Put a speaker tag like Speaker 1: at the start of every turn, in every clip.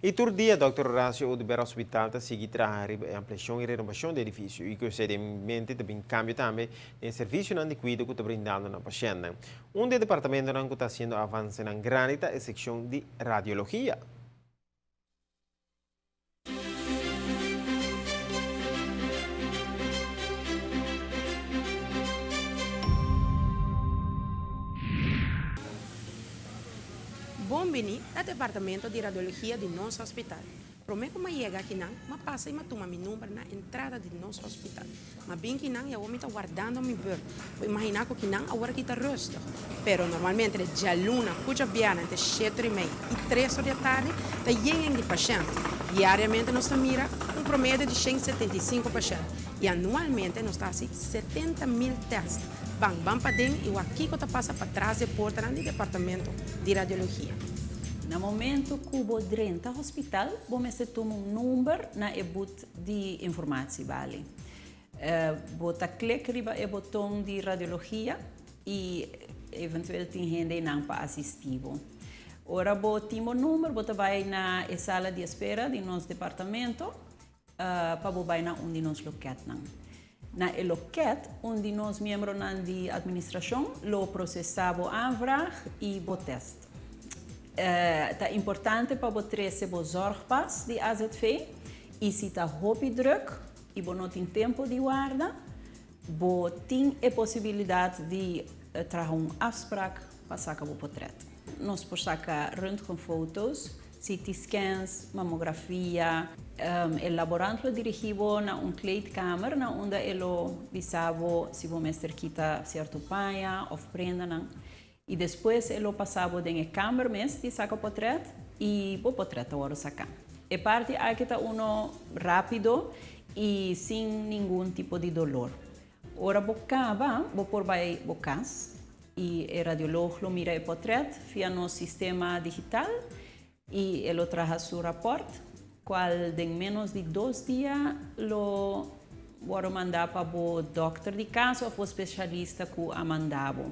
Speaker 1: E todo dia, Dr. Horácio, o Beira Hospital está seguindo a ampliação e renovação do edifício. E que você tem em mente também cambio também no serviço de cuidado que está brindando na paciente. Um dos departamentos que está sendo avançado na grande é a secção de radiologia.
Speaker 2: Bom-vindo ao departamento de radiologia do nosso hospital. Prometo que chega aqui não, mas passa e toma meu número na entrada do nosso hospital. Mas bem que não, eu vou estar guardando meu ver. Vou imaginar que não, agora que está rosto. Pero normalmente, de luna, cuja biana, entre 7h30 e 3 da tarde, está cheio de pacientes. Diariamente, nós mira promédio de 175 pacientes. E anualmente, nós estamos assim 70.000 testes. Vamos para dentro e aqui que passa para trás da porta do departamento de radiologia.
Speaker 3: No momento que o entra no hospital, você toma número na e-book de informação, vale? Você clica no botão de radiologia e eventualmente tem gente não para assistir. Ora, você tem o número, você vai na sala de espera do nosso departamento para você ir onde nós locamos. Na loket, onde nós membros da administração lo processamos a aanvraag e o teste. É importante para você receber o zorgpas de AZV e se está hoop druk e você não tem tempo de guarda, você tem a possibilidade de trazer uma afspraak para sacar o portret. Nós podemos sacar röntgenfotos, CT scans, mamografia, o laboratório dirigido na kleedkamer, onde ele visava se você quita certo paia ou prenda. E depois ele passava em câmera mesmo de sacar o portret e o portret agora sacar. E parte aqui está rápido e sem nenhum tipo de dolor. Ora, bocava, por vai bocas e o radiólogo mira o portret via nosso sistema digital e ele traz seu rapport, qual em menos de 2 dias lo vou mandar para o doutor de casa ou o especialista que a mandava.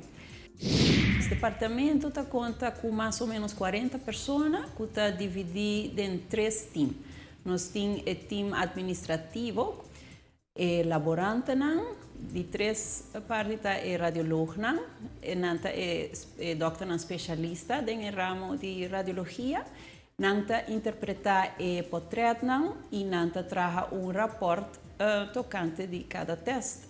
Speaker 3: Esse departamento conta com mais ou menos 40 pessoas que está dividido em 3 times. Nós temos o time administrativo, o laborante, de 3 partes o radiólogo, o doutor especialista no ramo de radiologia, nanta interpretar o portret e nanta traga rapport tocante de cada teste.